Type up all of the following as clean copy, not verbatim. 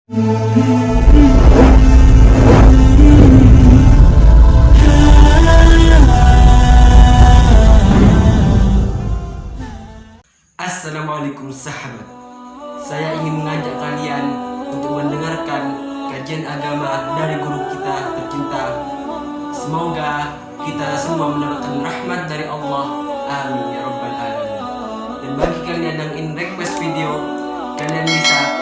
Assalamualaikum sahabat. Saya ingin mengajak kalian untuk mendengarkan kajian agama dari guru kita tercinta. Semoga kita semua mendapatkan rahmat dari Allah. Amin ya rabbal alamin. Dan bagi kalian yang ingin request video, kalian bisa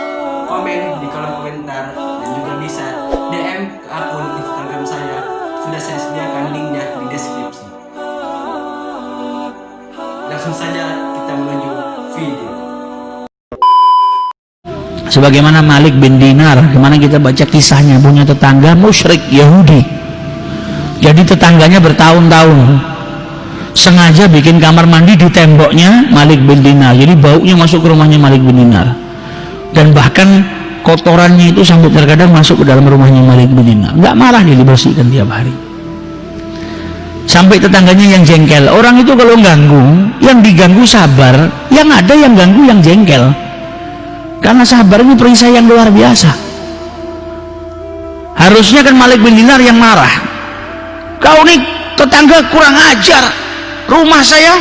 komen di kolom komentar dan juga bisa DM ke akun Instagram saya. Sudah saya sediakan linknya di deskripsi. Langsung saja kita menuju video. Sebagaimana Malik bin Dinar, kemana kita baca kisahnya, punya tetangga musyrik Yahudi. Jadi tetangganya bertahun-tahun sengaja bikin kamar mandi di temboknya Malik bin Dinar. Jadi baunya masuk ke rumahnya Malik bin Dinar. Dan bahkan kotorannya itu sampai terkadang masuk ke dalam rumahnya Malik bin Dinar. Nggak marah dia, dibersihkan tiap hari. Sampai tetangganya yang jengkel. Orang itu kalau ganggu, yang diganggu sabar, yang ada yang ganggu yang jengkel. Karena sabar ini perisai yang luar biasa. Harusnya kan Malik bin Dinar yang marah. Kau nih tetangga kurang ajar. Rumah saya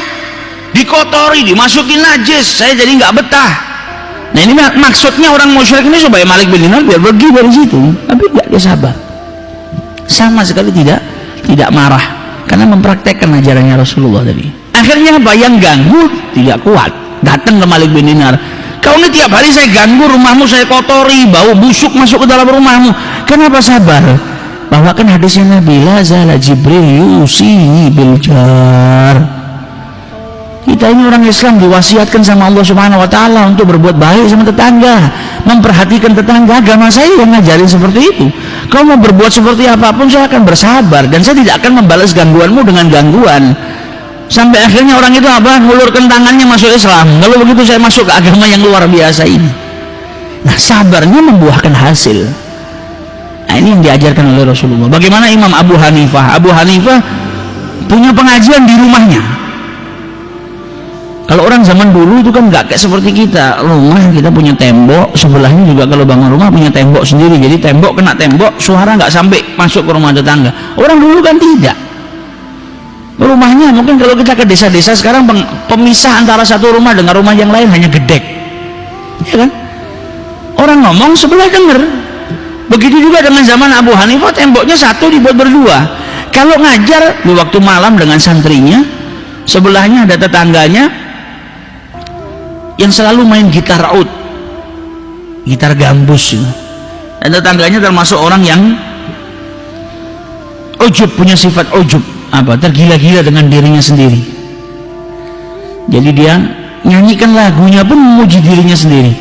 dikotori, dimasukin najis. Saya jadi nggak betah. Nah ini maksudnya orang musyrik ini supaya Malik bin Dinar biar pergi dari situ. Tapi nggak, dia sabar. Sama sekali tidak marah. Karena mempraktekkan ajarannya Rasulullah tadi. Akhirnya apa? Yang ganggu tidak kuat. Datang ke Malik bin Dinar. Kau ini tiap hari saya ganggu, rumahmu saya kotori, bau busuk masuk ke dalam rumahmu. Kenapa sabar? Bawakan hadisnya Nabi, la zala Jibril yusihi bil jar. Kita ini orang Islam diwasiatkan sama Allah Subhanahu wa taala untuk berbuat baik sama tetangga, memperhatikan tetangga. Agama saya yang ngajarin seperti itu. Kau mau berbuat seperti apapun saya akan bersabar dan saya tidak akan membalas gangguanmu dengan gangguan. Sampai akhirnya orang itu apa? Hulurkan tangannya masuk Islam. Kalau begitu saya masuk ke agama yang luar biasa ini. Nah, sabarnya membuahkan hasil. Nah, ini yang diajarkan oleh Rasulullah. Bagaimana Imam Abu Hanifah? Abu Hanifah punya pengajian di rumahnya. Kalau orang zaman dulu itu kan nggak kayak seperti kita. Rumah kita punya tembok, sebelahnya juga kalau bangun rumah punya tembok sendiri. Jadi tembok kena tembok, suara nggak sampai masuk ke rumah tetangga. Orang dulu kan tidak. Rumahnya mungkin kalau kita ke desa-desa sekarang pemisah antara satu rumah dengan rumah yang lain hanya gedek, ya kan? Orang ngomong sebelah dengar. Begitu juga dengan zaman Abu Hanifah, temboknya satu dibuat berdua. Kalau ngajar di waktu malam dengan santrinya, sebelahnya ada tetangganya yang selalu main gitar oud, gitar gambus, dan tetangganya termasuk orang yang ujub, punya sifat ujub, tergila-gila dengan dirinya sendiri. Jadi dia nyanyikan lagunya pun memuji dirinya sendiri.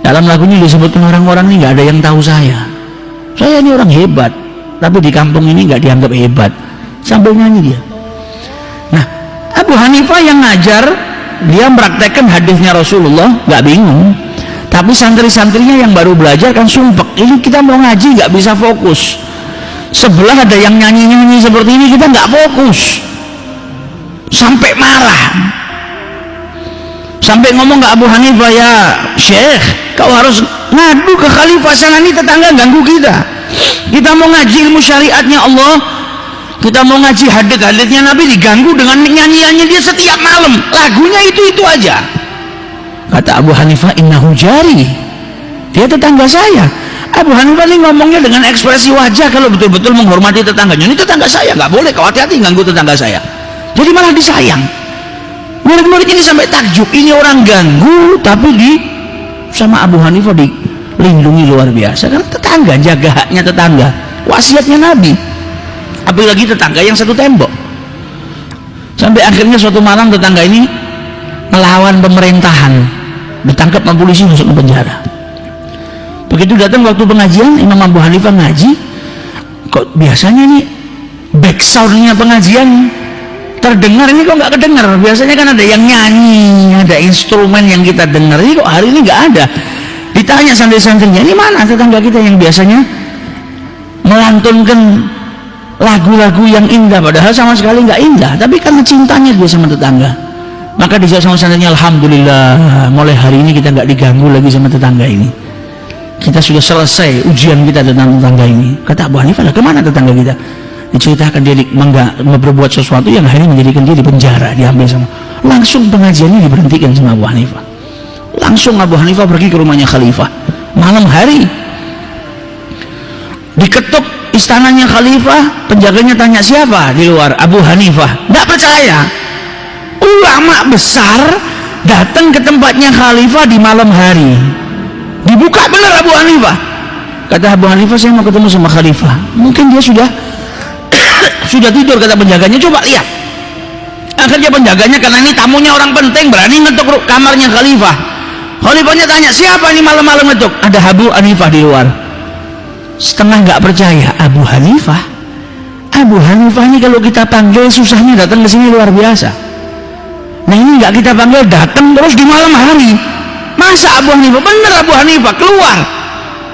Dalam lagunya disebutkan orang-orang ini nggak ada yang tahu saya ini orang hebat, tapi di kampung ini nggak dianggap hebat, sambil nyanyi dia. Nah, Abu Hanifah yang ngajar, dia mempraktekkan hadisnya Rasulullah, nggak bingung. Tapi santri-santrinya yang baru belajar kan sumpek, ini kita mau ngaji nggak bisa fokus. Sebelah ada yang nyanyi-nyanyi seperti ini, kita nggak fokus, sampai marah, sampai ngomong ke Abu Hanifah, ya Syekh, kau harus ngadu ke khalifah sana, nih tetangga ganggu kita. Kita mau ngaji ilmu syariatnya Allah, kita mau ngaji hadits-haditsnya Nabi, diganggu dengan nyanyiannya dia setiap malam, lagunya itu aja. Kata Abu Hanifah, innahu jari, dia tetangga saya. Abu Hanifah ini ngomongnya dengan ekspresi wajah kalau betul-betul menghormati tetangganya. Ini tetangga saya, nggak boleh, kau hati-hati ganggu tetangga saya. Jadi malah disayang. Murid-murid ini sampai takjub, ini orang ganggu tapi sama Abu Hanifah dilindungi luar biasa. Karena tetangga, jaga haknya tetangga, wasiatnya Nabi. Apalagi tetangga yang satu tembok. Sampai akhirnya suatu malam tetangga ini melawan pemerintahan, ditangkap sama polisi, masuk ke penjara. Begitu datang waktu pengajian, Imam Abu Hanifah ngaji, kok biasanya nih back soundnya pengajian terdengar, ini kok nggak kedengar. Biasanya kan ada yang nyanyi, ada instrumen yang kita dengar, ini kok hari ini nggak ada. Ditanya santri-santrinya, ini mana tetangga kita yang biasanya melantunkan lagu-lagu yang indah, padahal sama sekali nggak indah, tapi karena cintanya dia sama tetangga. Maka dijawab sama santrinya, alhamdulillah, mulai hari ini kita nggak diganggu lagi sama tetangga ini. kita sudah selesai ujian kita tentang tetangga ini. Kata Abu Hanifah, lah kemana tetangga kita? Diceritakan dia berbuat sesuatu yang akhirnya menjadikan dia di penjara, diambil sama. Langsung pengajiannya diberhentikan sama Abu Hanifah. Langsung Abu Hanifah pergi ke rumahnya khalifah malam hari, diketuk istananya khalifah, penjaganya tanya siapa di luar, Abu Hanifah. Tidak percaya, ulama besar datang ke tempatnya khalifah di malam hari, dibuka benar Abu Hanifah. Kata Abu Hanifah, saya mau ketemu sama khalifah. Mungkin dia sudah tidur, kata penjaganya. Coba lihat. Akhirnya penjaganya, karena ini tamunya orang penting, berani ngetuk kamarnya khalifah. Khalifahnya tanya, siapa ini malam-malam ngetuk? Ada Abu Hanifah di luar. Setengah nggak percaya. Abu Hanifah ini kalau kita panggil susahnya datang ke sini luar biasa. Nah ini nggak kita panggil, datang terus di malam hari. Masa Abu Hanifah? Bener Abu Hanifah keluar.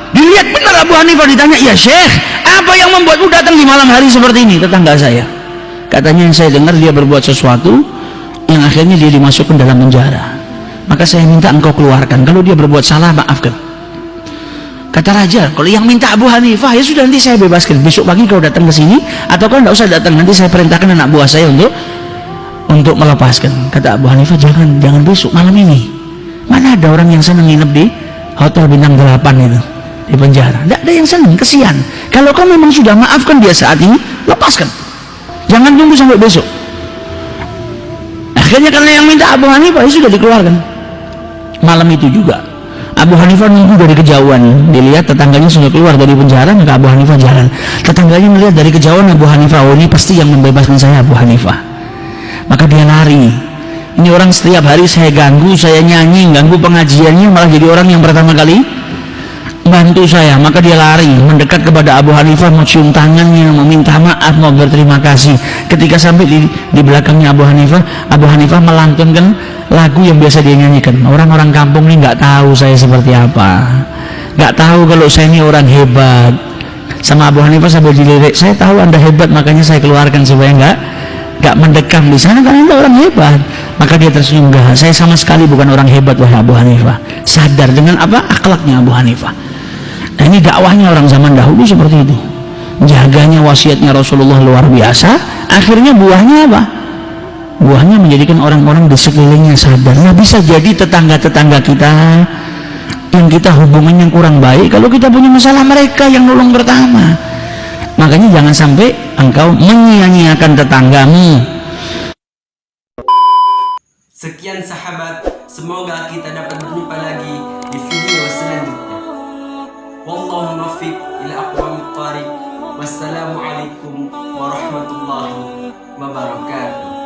Dilihat bener Abu Hanifah, ditanya, ya Syekh, apa yang membuatmu datang di malam hari seperti ini? Tetangga saya. Katanya yang saya dengar dia berbuat sesuatu yang akhirnya dia dimasukkan dalam penjara. Maka saya minta engkau keluarkan. Kalau dia berbuat salah, maafkan. Kata raja, kalau yang minta Abu Hanifah, ya sudah, nanti saya bebaskan. Besok pagi kau datang ke sini, atau kau tidak usah datang. Nanti saya perintahkan anak buah saya untuk melepaskan. Kata Abu Hanifah, jangan besok, malam ini. Mana ada orang yang senang nginep di hotel bintang 8 itu, di penjara? Tidak ada yang senang, kesian. Kalau kau memang sudah maafkan dia saat ini, lepaskan. Jangan tunggu sampai besok. Akhirnya karena yang minta Abu Hanifah, ya sudah dikeluarkan. Malam itu juga Abu Hanifah nunggu dari kejauhan. Dilihat tetangganya sudah keluar dari penjara, maka Abu Hanifah jalan. Tetangganya melihat dari kejauhan Abu Hanifah, oh ini pasti yang membebaskan saya, Abu Hanifah. Maka dia lari. Ini orang setiap hari saya ganggu, saya nyanyi, ganggu pengajiannya, malah jadi orang yang pertama kali bantu saya. Maka dia lari mendekat kepada Abu Hanifah, mau cium tangannya, mau minta maaf, mau berterima kasih. Ketika sampai di belakangnya Abu Hanifah melantunkan lagu yang biasa dia nyanyikan. Orang-orang kampung ini nggak tahu saya seperti apa, nggak tahu kalau saya ini orang hebat. Sama Abu Hanifah sambil dilirik, saya tahu anda hebat, makanya saya keluarkan supaya nggak mendekam di sana karena anda orang hebat. Maka dia tersenyum, enggak, saya sama sekali bukan orang hebat wahai Abu Hanifah. Sadar dengan apa? Akhlaknya Abu Hanifah. Nah ini dakwahnya orang zaman dahulu seperti itu. Jaganya wasiatnya Rasulullah luar biasa. Akhirnya buahnya apa? Buahnya menjadikan orang-orang di sekelilingnya sadar. Nah bisa jadi tetangga-tetangga kita yang kita hubungannya kurang baik, kalau kita punya masalah, mereka yang nolong pertama. Makanya jangan sampai engkau menyia-nyiakan tetanggamu. Sekian sahabat, semoga kita dapat berjumpa lagi di video selanjutnya. Wallahu muwaffiq ila aqwamit thariq. Wassalamualaikum warahmatullahi wabarakatuh.